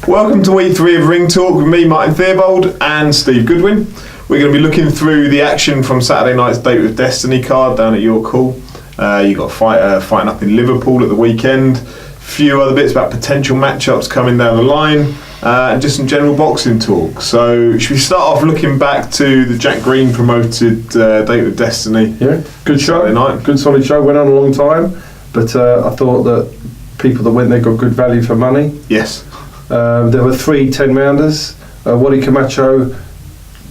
Welcome to week 3 of Ring Talk with me, Martin Theobald, and Steve Goodwin. We're going to be looking through the action from Saturday night's Date with Destiny card down at York Hall. You got a fighter fighting up in Liverpool at the weekend. A few other bits about potential matchups coming down the line, and just some general boxing talk. So, should we start off looking back to the Jack Green promoted Date with Destiny? Yeah, good show. Saturday night. Good solid show. Went on a long time, but I thought that people that went there got good value for money. Yes. There were 3 10-rounders. Wadi Camacho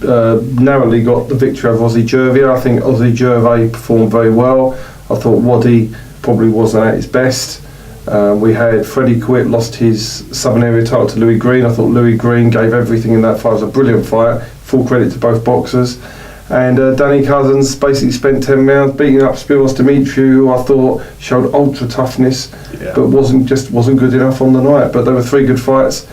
narrowly got the victory over Ozzy Gervais. I think Ozzy Gervais performed very well. I thought Wadi probably wasn't at his best. We had Freddie Quit lost his Southern Area title to Louis Green. I thought Louis Green gave everything in that fight. It was a brilliant fight. Full credit to both boxers. And Danny Cousins basically spent 10 rounds beating up Spiros Dimitriou, who I thought showed ultra toughness, but wasn't good enough on the night. But there were 3 good fights,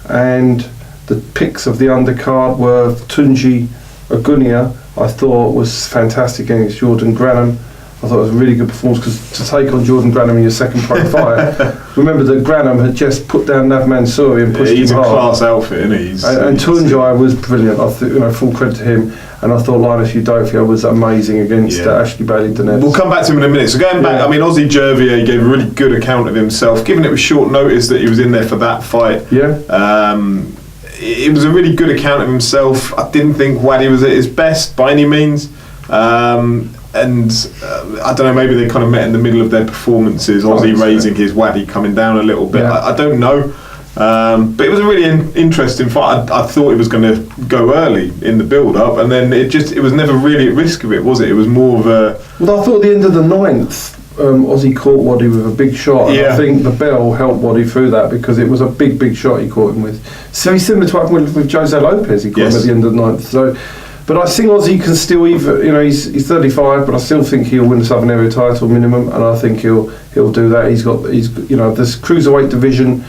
and the picks of the undercard were Tunji Agunia. I thought was fantastic against Jordan Granham. I thought it was a really good performance, because to take on Jordan Granham in your second pro fight, remember that Granham had just put down Nav Mansouri and pushed him hard. He's a class outfit, isn't he? And Tunji was brilliant. I thought, full credit to him. And I thought Linus Udofia was amazing against Ashley Bailey-Denez. We'll come back to him in a minute. So going back, I mean, Ozzy Gervais gave a really good account of himself, given it was short notice that he was in there for that fight. It was a really good account of himself. I didn't think Wadi was at his best by any means. I don't know, maybe they kind of met in the middle of their performances. Ozzy raising his, Wadi coming down a little bit. I don't know. But it was a really interesting fight. I thought it was going to go early in the build-up, and then it was never really at risk of it, was it? It was more of a... Well, I thought at the end of the 9th, Ozzy caught Wadi with a big shot, and I think the bell helped Wadi through that, because it was a big shot he caught him with. So he's similar to what happened with Jose Lopez. He caught him at the end of the 9th. So, but I think Ozzy can still he's 35, but I still think he'll win the Southern Area title minimum, and I think he'll do that. He's this cruiserweight division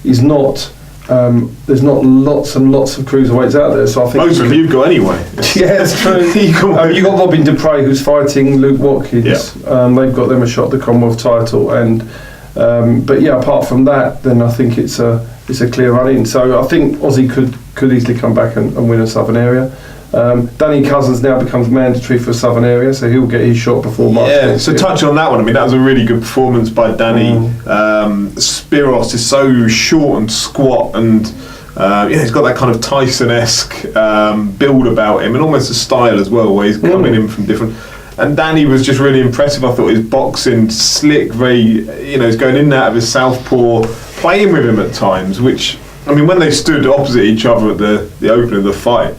is not. There's not lots and lots of cruiserweights out there, so I think most of you've got anyway. Yeah, it's true. You got Robin Dupre, who's fighting Luke Watkins. They've got them a shot at the Commonwealth title, and but apart from that, then I think it's a clear run in. So I think Ozzy could easily come back and win a Southern Area. Danny Cousins now becomes mandatory for a Southern Area, so he'll get his shot before March. So touch on that one. I mean, that was a really good performance by Danny. Spiros is so short and squat, and he's got that kind of Tyson-esque build about him, and almost a style as well, where he's coming in from different. And Danny was just really impressive. I thought his boxing slick, very, he's going in and out of his southpaw, playing with him at times. Which, I mean, when they stood opposite each other at the opening of the fight,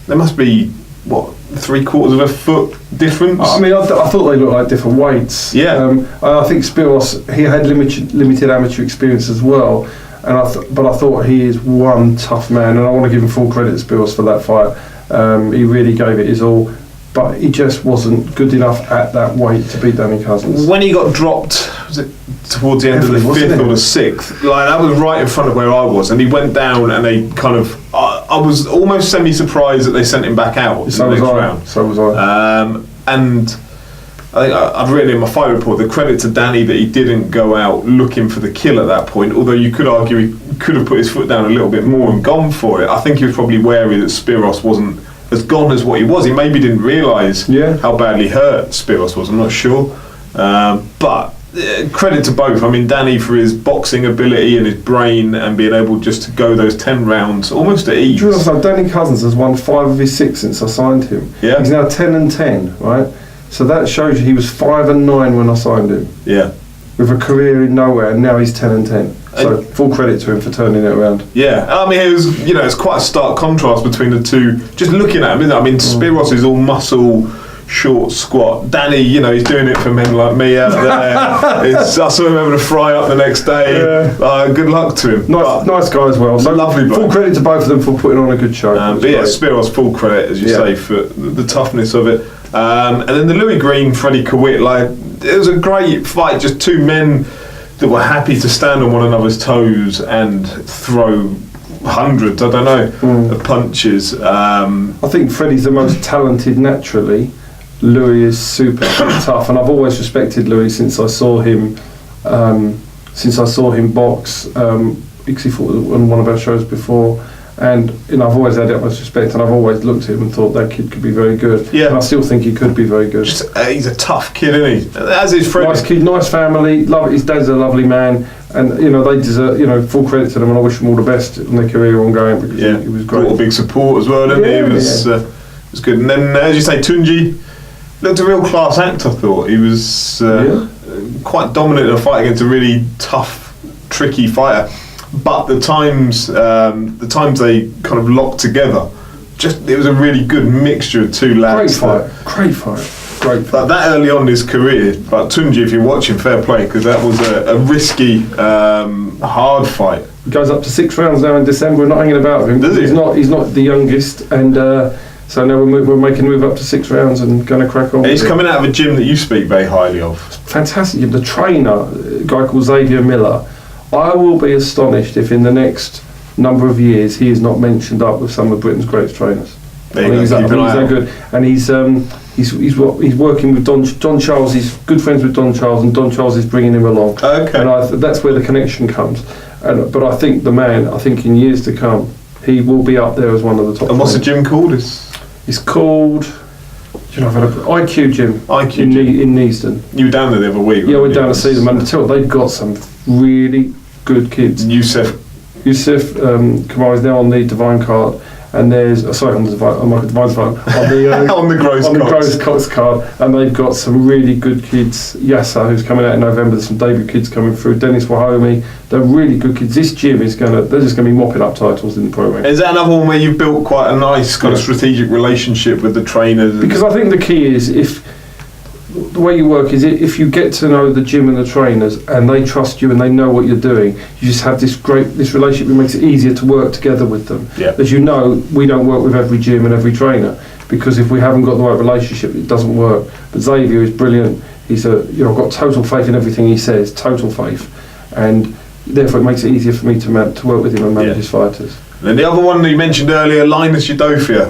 there must be, 3/4 of a foot difference? I mean, I thought they looked like different weights. I think Spiros, he had limited amateur experience as well, and but I thought he is one tough man, and I want to give him full credit to Spiros for that fight. He really gave it his all, but he just wasn't good enough at that weight to beat Danny Cousins. When he got dropped, was it towards the end of the 5th or the 6th? Like, that was right in front of where I was, and he went down, and they kind of... I was almost semi-surprised that they sent him back out in the next round. So was I. And I think I've written in my fight report, the credit to Danny that he didn't go out looking for the kill at that point, although you could argue he could have put his foot down a little bit more and gone for it. I think he was probably wary that Spiros wasn't as gone as what he was. He maybe didn't realise how badly hurt Spiros was, I'm not sure. But credit to both. I mean, Danny for his boxing ability and his brain, and being able just to go those 10 rounds almost at ease. Danny Cousins has won 5 of his 6 since I signed him. He's now 10-10, right? So that shows you he was 5-9 when I signed him. With a career in nowhere, and now he's 10-10. So full credit to him for turning it around. I mean, it was, it's quite a stark contrast between the two. Just looking at him, isn't it? I mean, Spiros is all muscle, short, squat. Danny, he's doing it for men like me out there. I saw him having a fry up the next day. Good luck to him. Nice guy as well. So lovely bloke. Full credit to both of them for putting on a good show. Spiros, full credit, as you say, for the toughness of it. And then the Louis Green, Freddie Quit, it was a great fight. Just 2 men that were happy to stand on one another's toes and throw hundreds, I don't know, of punches. I think Freddie's the most talented naturally. Louis is super tough, and I've always respected Louis since I saw him box. Ixie fought on one of our shows before. And I've always had the utmost respect, and I've always looked at him and thought that kid could be very good. Yeah. And I still think he could be very good. He's a tough kid, isn't he? As his friend. Nice kid, nice family. His dad's a lovely man, and they deserve full credit to them, and I wish them all the best in their career ongoing because he was great. Brought a big support as well, didn't he? It was good. And then, as you say, Tunji looked a real class act. I thought he was quite dominant in a fight against a really tough, tricky fighter. But the times they kind of locked together, it was a really good mixture of two lads. Great fight. But that early on in his career, but Tunji, if you're watching, fair play, because that was a risky, hard fight. He goes up to 6 rounds now in December. We're not hanging about with him. Does he? He's not the youngest, and so now we're making a move up to 6 rounds and going to crack on. And he's coming out of a gym that you speak very highly of. Fantastic gym. The trainer, a guy called Xavier Miller. I will be astonished if in the next number of years he is not mentioned up with some of Britain's greatest trainers. He's that good, and he's working with Don Charles. He's good friends with Don Charles, and Don Charles is bringing him along. Okay, and that's where the connection comes. But I think in years to come, he will be up there as one of the top. And what's the gym called? It's called. IQ Gym. In Neasden. You were down there the other week. Yeah, we're down to see them, and they've got some really good kids. Youssef, Khoumari is now on the Divine card, and there's on the Divine's card on the Gross Cots card, and they've got some really good kids. Yasser, who's coming out in November. There's some debut kids coming through. Dennis Wahomi. They're really good kids. This gym they're just going to be mopping up titles in the program. Is that another one where you've built quite a nice kind of strategic relationship with the trainers? Because I think the key is the way you work is if you get to know the gym and the trainers and they trust you and they know what you're doing, you just have this relationship that makes it easier to work together with them. Yeah. As you know, we don't work with every gym and every trainer because if we haven't got the right relationship, it doesn't work. But Xavier is brilliant. He's I've got total faith in everything he says, total faith, and therefore it makes it easier for me to work with him and manage his fighters. And the other one that you mentioned earlier, Linus Udofia,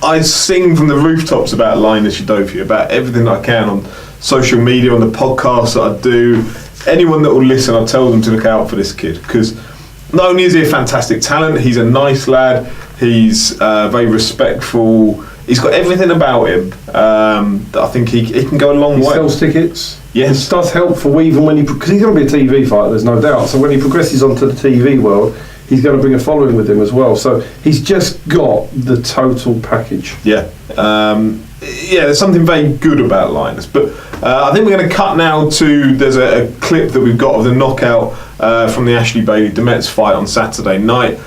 I sing from the rooftops about Linus Udofia, about everything I can on social media, on the podcasts that I do. Anyone that will listen, I tell them to look out for this kid because not only is he a fantastic talent, he's a nice lad, he's very respectful, he's got everything about him that I think he can go a long way. He sells tickets. Yes. It does help for even because he's going to be a TV fighter, there's no doubt. So when he progresses onto the TV world, he's going to bring a following with him as well. So he's just got the total package. Yeah. There's something very good about Linus. But I think we're going to cut now to, there's a clip that we've got of the knockout from the Ashley Bailey-Demetz fight on Saturday night.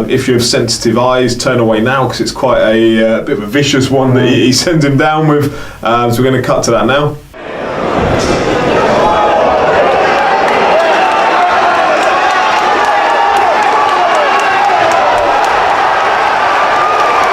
If you have sensitive eyes, turn away now because it's quite a bit of a vicious one that he sends him down with. So we're going to cut to that now.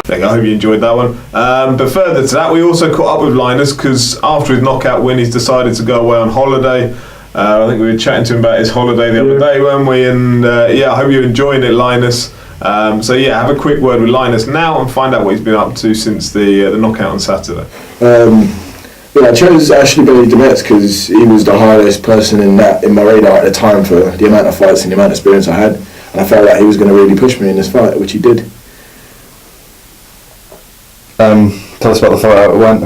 I hope you enjoyed that one. But further to that, we also caught up with Linus because after his knockout win, he's decided to go away on holiday. I think we were chatting to him about his holiday the other day, weren't we? And I hope you're enjoying it, Linus. Have a quick word with Linus now and find out what he's been up to since the knockout on Saturday. I chose Ashley Bailey-Demetz because he was the highest person in my radar at the time for the amount of fights and the amount of experience I had, and I felt like he was going to really push me in this fight, which he did. Tell us about the fight, how it went.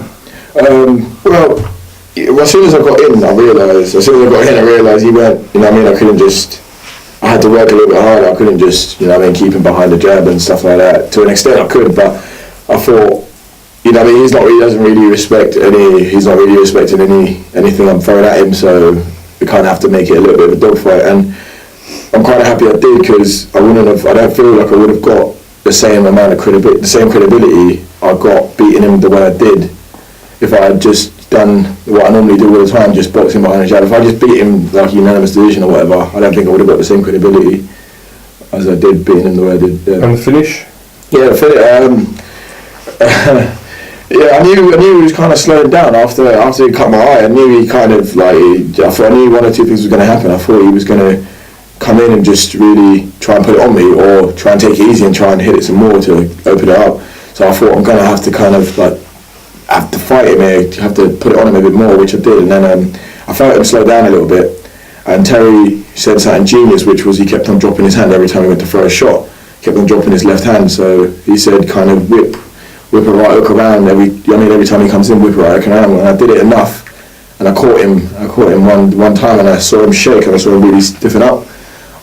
As soon as I got in, I realised he went, I had to work a little bit harder. I couldn't just, keep him behind the jab and stuff like that. To an extent I could, but I thought, he's not really respecting anything I'm throwing at him, so we kind of have to make it a little bit of a dogfight. And I'm kind of happy I did because I don't feel like I would have got the same amount of credibility I got beating him the way I did if I had just done what I normally do all the time, just boxing behind the jab. If I just beat him like unanimous decision or whatever, I don't think I would have got the same credibility as I did beating him the way I did. Yeah. And the finish? Yeah, I knew he was kind of slowing down after he cut my eye. I knew he kind of I knew one or two things was going to happen. I thought he was going to come in and just really try and put it on me, or try and take it easy and try and hit it some more to open it up. So I thought I'm going to have to have to fight him here, have to put it on him a bit more, which I did. And then I felt him slow down a little bit, And Terry said something genius, which was he kept on dropping his hand every time he went to throw a shot. Kept on dropping his left hand, so he said kind of whip a right hook around every time he comes in, whip a right hook around. And I did it enough, and I caught him one time, and I saw him shake, and I saw him really stiffen up.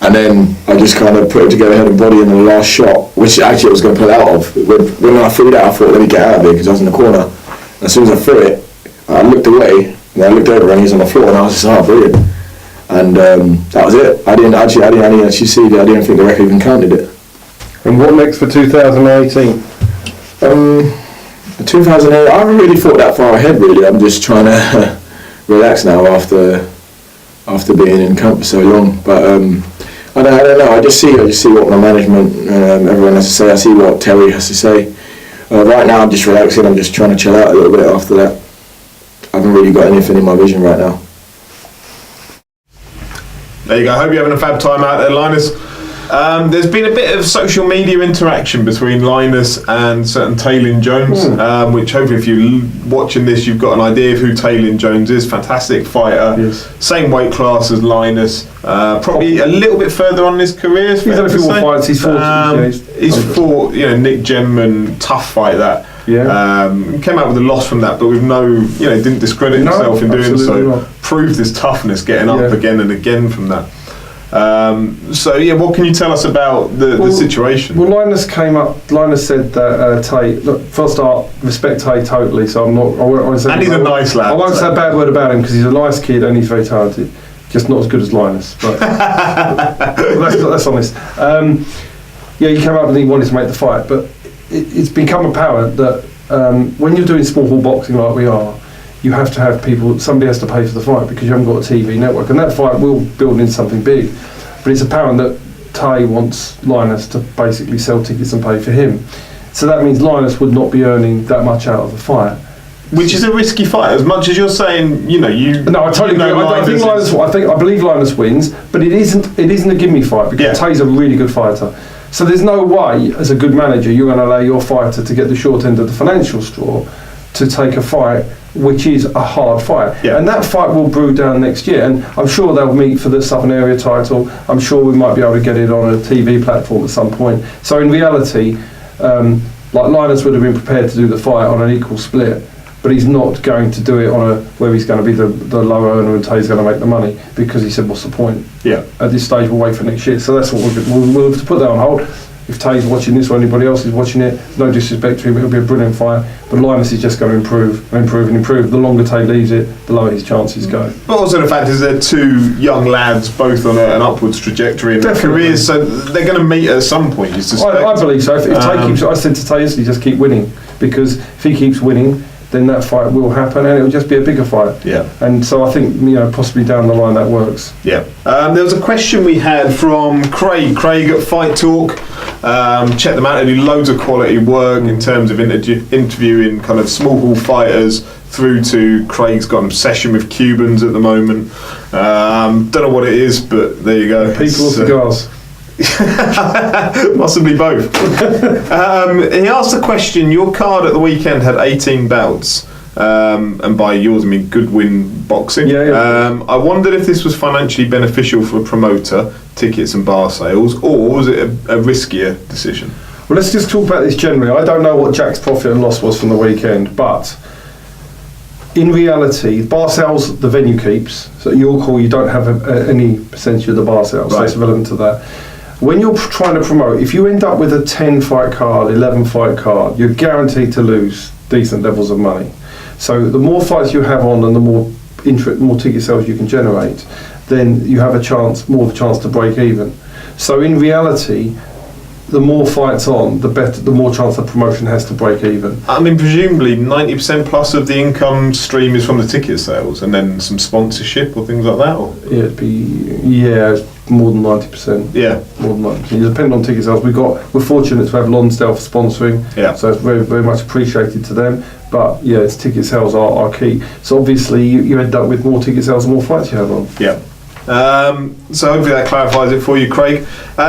And then I just kind of put it together, head and body in the last shot, which actually I was going to pull out of. When I threw that, I thought, let me get out of it, because I was in the corner. And as soon as I threw it, I looked away, and I looked over, and he was on the floor, and I was just, brilliant. And that was it. I didn't actually see it. I didn't think the record even counted it. And what next for 2018? 2008, I haven't really thought that far ahead, really. I'm just trying to relax now after being in camp for so long. But I don't know. I just see what my management, everyone has to say. I see what Terry has to say. Right now, I'm just relaxing. I'm just trying to chill out a little bit after that. I haven't really got anything in my vision right now. There you go. I hope you're having a fab time out there, Linus. There's been a bit of social media interaction between Linus and certain Taylin Jones, which hopefully if you're watching this, you've got an idea of who Taylin Jones is. Fantastic fighter, yes. Same weight class as Linus, probably a little bit further on in his career. He's had a few more fights. He's fought, Nick Gemman, tough fight that. Yeah. Came out with a loss from that, but with didn't discredit himself in doing so. Not. Proved his toughness, getting up again and again from that. What can you tell us about the situation? Well, Linus came up. Linus said that Tay. Look, first off, respect Tay totally. So I'm not. I won't say and he's a nice lad. I won't say a bad word about him because he's a nice kid and he's very talented. Just not as good as Linus. But that's honest. He came up and he wanted to make the fight, but it's become apparent that when you're doing small hall boxing like we are, you have to have people, somebody has to pay for the fight because you haven't got a TV network, and that fight will build into something big. But it's apparent that Tay wants Linus to basically sell tickets and pay for him. So that means Linus would not be earning that much out of the fight. Which is a risky fight, as much as you're saying, No, I totally agree. I believe Linus wins, but it isn't a gimme fight because Tay's a really good fighter. So there's no way, as a good manager, you're going to allow your fighter to get the short end of the financial straw to take a fight which is a hard fight. Yeah. And that fight will brew down next year, and I'm sure they'll meet for the Southern Area title. I'm sure we might be able to get it on a TV platform at some point. So in reality, Linus would have been prepared to do the fight on an equal split, but he's not going to do it on where he's going to be the lower earner and Tay's going to make the money, because he said, what's the point? Yeah. At this stage, we'll wait for next year. So that's what we'll have to put that on hold. If Tay's watching this or anybody else is watching it, no disrespect to him, it'll be a brilliant fight. But Linus is just going to improve and improve and improve. The longer Tay leaves it, the lower his chances go. But also the fact is they're two young lads, both on an upwards trajectory in their careers, so they're going to meet at some point, you suspect. I believe so. If Tay keeps, I said to Tay yesterday, just keep winning, because if he keeps winning, then that fight will happen, and it will just be a bigger fight. Yeah. And so I think possibly down the line that works. Yeah. There was a question we had from Craig at Fight Talk. Check them out. They do loads of quality work in terms of interviewing kind of small hall fighters through to Craig's got an obsession with Cubans at the moment. Don't know what it is, but there you go. People or cigars. Possibly both. He asked the question, your card at the weekend had 18 bouts, and by yours I mean Goodwin boxing. I wondered if this was financially beneficial for a promoter, tickets and bar sales, or was it a riskier decision? Well, let's just talk about this generally. I don't know what Jack's profit and loss was from the weekend, but in reality, bar sales the venue keeps, so at your call you don't have any percentage of the bar sales, so it's relevant to that. When you're trying to promote, if you end up with a 10 fight card, 11 fight card, you're guaranteed to lose decent levels of money. So the more fights you have on and the more ticket sales you can generate, then you have more of a chance to break even. So in reality, the more fights on, the more chance the promotion has to break even. I mean, presumably 90% plus of the income stream is from the ticket sales, and then some sponsorship or things like that? Or? It'd be more than 90%. Yeah, more than 90%. It depends on ticket sales. We're fortunate to have Lonsdale for sponsoring, so it's very, very much appreciated to them. But it's ticket sales are key. So obviously you end up with more ticket sales and more fights you have on. Yeah. So hopefully that clarifies it for you, Craig.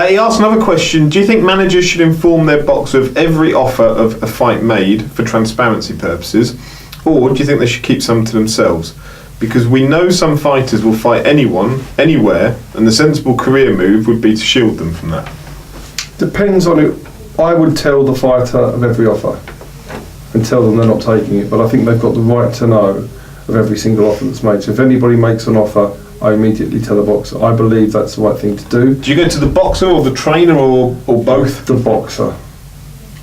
He asked another question. Do you think managers should inform their boxer of every offer of a fight made for transparency purposes, or do you think they should keep some to themselves? because we know some fighters will fight anyone, anywhere, and the sensible career move would be to shield them from that. Depends on it. I would tell the fighter of every offer and tell them they're not taking it, but I think they've got the right to know of every single offer that's made. So if anybody makes an offer, I immediately tell the boxer. I believe that's the right thing to do. Do you go to the boxer or the trainer or both? The boxer.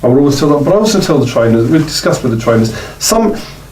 I would always tell them, but I also tell the trainers, we discuss with the trainers,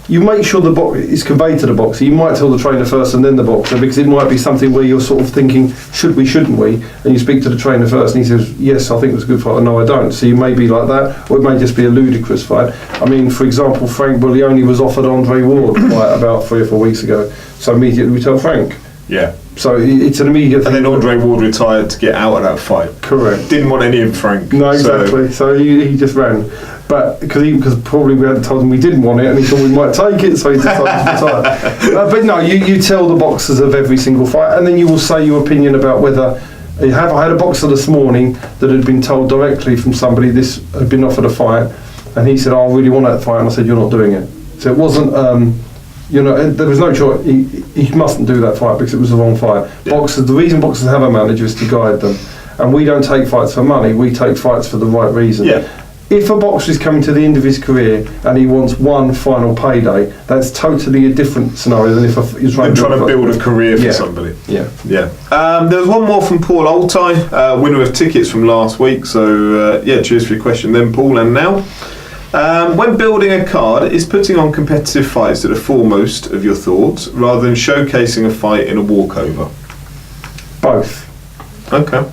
you make sure the box is conveyed to the boxer. You might tell the trainer first and then the boxer, because it might be something where you're sort of thinking, should we, shouldn't we? And you speak to the trainer first and he says, yes, I think it was a good fight, or no, I don't. So you may be like that, or it may just be a ludicrous fight. I mean, for example, Frank Buglioni was offered Andre Ward fight about 3 or 4 weeks ago. So immediately we tell Frank. Yeah. So it's an immediate thing. And then Andre Ward retired to get out of that fight. Correct. Didn't want any of Frank. No, exactly. So he just ran. But because probably we hadn't told him we didn't want it, and he thought we might take it, so he decided to retire. But no, you tell the boxers of every single fight, and then you will say your opinion about whether. I had a boxer this morning that had been told directly from somebody this had been offered a fight, and he said, "Oh, I really want that fight," and I said, "You're not doing it." So it wasn't. There was no choice. He mustn't do that fight because it was the wrong fight. Yeah. Boxers. The reason boxers have a manager is to guide them, and we don't take fights for money. We take fights for the right reason. Yeah. If a boxer is coming to the end of his career and he wants one final payday, that's totally a different scenario than if he's trying to build a career for somebody. Yeah. There was one more from Paul Altai, winner of tickets from last week. So cheers for your question then, Paul. And now, when building a card, is putting on competitive fights at the foremost of your thoughts rather than showcasing a fight in a walkover? Both. Okay.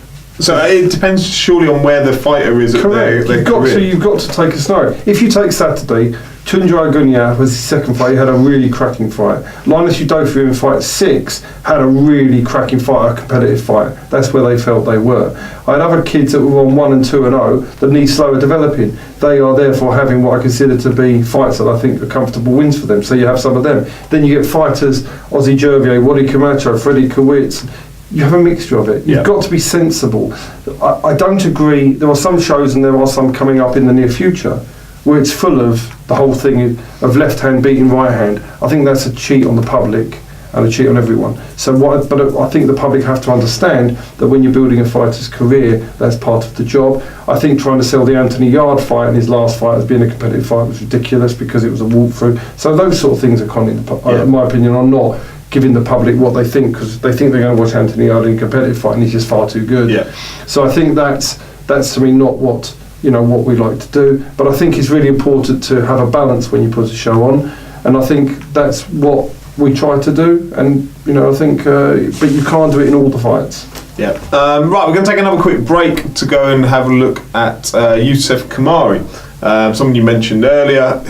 So it depends surely on where the fighter is. Correct. At their You've got to take a scenario. If you take Saturday, Tunjai Gunya was his second fight. He had a really cracking fight. Linus Udofia in fight 6 had a really cracking fight, a competitive fight. That's where they felt they were. I had other kids that were on 1 and 2 and 0 that need slower developing. They are therefore having what I consider to be fights that I think are comfortable wins for them. So you have some of them. Then you get fighters, Ozzy Jervier, Wadi Camacho, Freddie Kowitz. You have a mixture of it. You've got to be sensible. I don't agree. There are some shows and there are some coming up in the near future where it's full of the whole thing of left hand beating right hand. I think that's a cheat on the public and a cheat on everyone. But I think the public have to understand that when you're building a fighter's career, that's part of the job. I think trying to sell the Anthony Yard fight in his last fight as being a competitive fight was ridiculous because it was a walkthrough. So those sort of things are in my opinion, are not giving the public what they think, because they think they're going to watch Anthony Yard in a competitive fight and he's just far too good. Yeah. So I think that's to me not what we like to do. But I think it's really important to have a balance when you put a show on, and I think that's what we try to do. And I think, but you can't do it in all the fights. Yeah. Right, we're going to take another quick break to go and have a look at Youssef Khoumari, someone you mentioned earlier,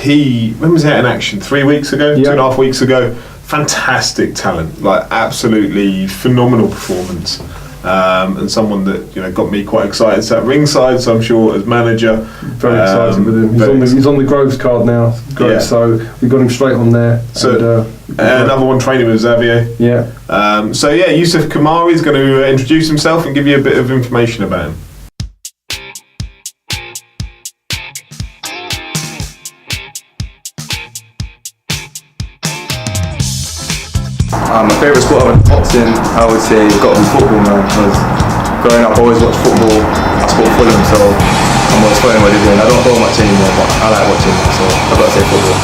when was that in action? 3 weeks ago? 2.5 weeks ago? Fantastic talent, like absolutely phenomenal performance, and someone that got me quite excited. Sat ringside, so I'm sure as manager, very excited with him. He's on the Groves card now, so we got him straight on there. So another one training with Xavier. Yeah. Youssef Khoumari is going to introduce himself and give you a bit of information about him. My favourite sport of boxing, I would say, got to be football, man. Because growing up, I always watched football. I support Fulham, so I'm always following what they're doing. I don't follow much anymore, but I like watching it, so I've got to say football.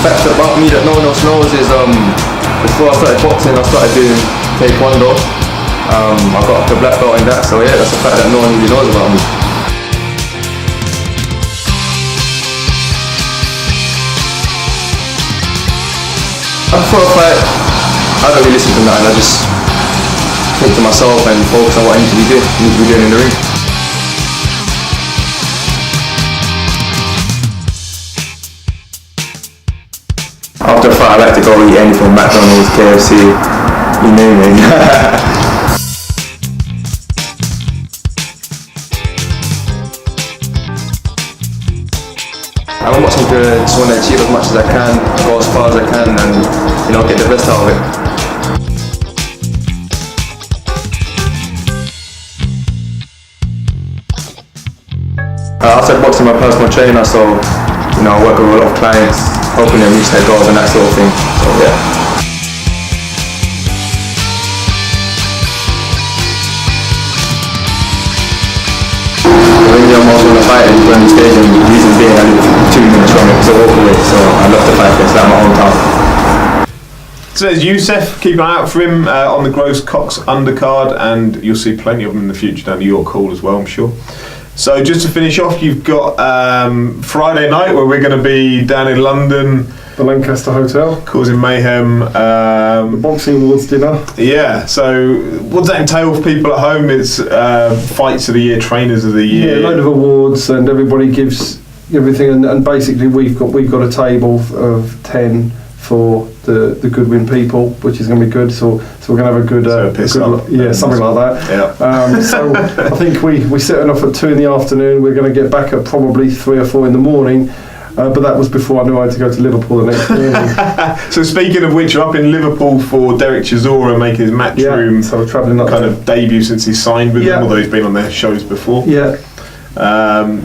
Fact about me that no one else knows is before I started boxing, I started doing taekwondo. I got the black belt in that, so yeah, that's a fact that no one really knows about me. Before a fight, I don't really listen to nothing. I just think to myself and focus on what I need to be doing in the ring. After a fight, I like to go eat anything, McDonald's, KFC, you name it. I'm watching to just want to achieve as much as I can, go as far as I can, and get the best out of it. I said boxing my personal trainer, so you know I work with a lot of clients, helping them reach their goals and that sort of thing. So yeah. I'm also on the fight and going on stage, and the reason being I live 2 minutes from it, so walk away, so I love the fight, it's like my hometown. So there's Youssef, keep an eye out for him on the Gross Cox undercard, and you'll see plenty of them in the future down to York Hall as well, I'm sure. So just to finish off, you've got Friday night where we're going to be down in London, the Lancaster Hotel, causing mayhem. The Boxing Awards dinner. Yeah, so what does that entail for people at home? It's fights of the year, trainers of the year. Yeah, a load of awards, and everybody gives everything, and basically we've got a table of 10 for the Goodwin people, which is going to be good. So we're going to have a good, something like that. Yeah. So I think we're setting off at 2 in the afternoon. We're going to get back at probably 3 or 4 in the morning. But that was before I knew I had to go to Liverpool the next morning. So speaking of which, you're up in Liverpool for Derek Chisora making his Matchroom so travelling up kind of debut since he signed with them, although he's been on their shows before. Yeah.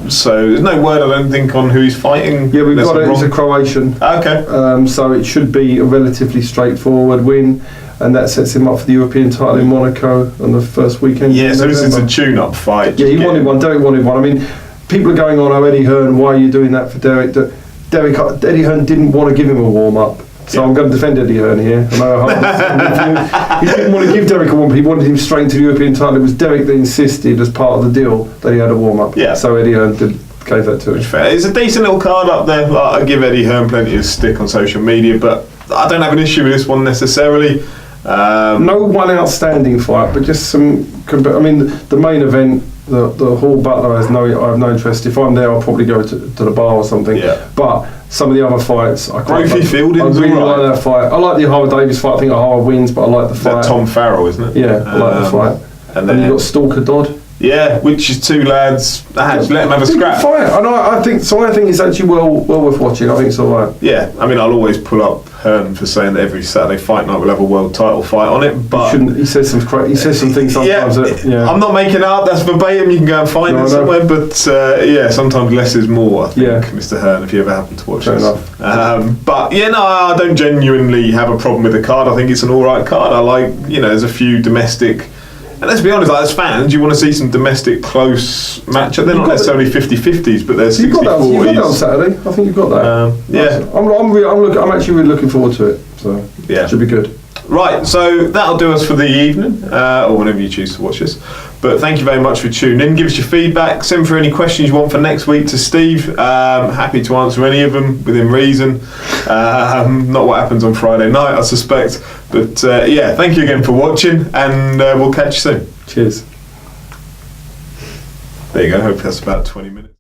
So there's no word, I don't think, on who he's fighting. Yeah, we've got it. He's a Croatian. Okay. So it should be a relatively straightforward win, and that sets him up for the European title in Monaco on the first weekend. Yeah, so this is a tune-up fight. Yeah, he wanted one. Derek wanted one. I mean, people are going on, Eddie Hearn, why are you doing that for Derek? Eddie Hearn didn't want to give him a warm-up. So I'm going to defend Eddie Hearn here. I know he didn't want to give Derek a warm-up. He wanted him straight to the European title. It was Derek that insisted, as part of the deal, that he had a warm-up. Yeah. So Eddie Hearn gave that to him. Fair. It's a decent little card up there. Like, I give Eddie Hearn plenty of stick on social media, but I don't have an issue with this one necessarily. No one outstanding fight, but just some. I mean, the main event, the Hall Butler I have no interest. If I'm there, I'll probably go to the bar or something. Yeah. But some of the other fights, I quite Brophy Fielding's I really all right. like that fight. I like the Ahara Davies fight. I think Ahara wins, but I like the fight. That Tom Farrell, isn't it? Yeah, I like the fight. And then you've got Stalker Dodd. Yeah, which is 2 lads. Let him have a scrap. Fight. I think it's actually well worth watching. I think it's alright. Yeah, I mean, I'll always pull up Hearn for saying that every Saturday fight night we'll have a world title fight on it, but he says some things sometimes. I'm not making it up. That's verbatim. You can go and find it somewhere. But sometimes less is more. I think, Mr. Hearn, if you ever happen to watch Fair this. enough. But I don't genuinely have a problem with the card. I think it's an all right card. I like, there's a few domestic. And let's be honest, as fans, you want to see some domestic close matchup. They're not necessarily 50-50s, but they're 60-40s. You've got that on Saturday. I think you've got that. I'm actually really looking forward to it. So it should be good. Right, so that'll do us for the evening, or whenever you choose to watch this. But thank you very much for tuning in. Give us your feedback. Send through any questions you want for next week to Steve. Happy to answer any of them within reason. Not what happens on Friday night, I suspect. But thank you again for watching, and we'll catch you soon. Cheers. There you go. Hope that's about 20 minutes.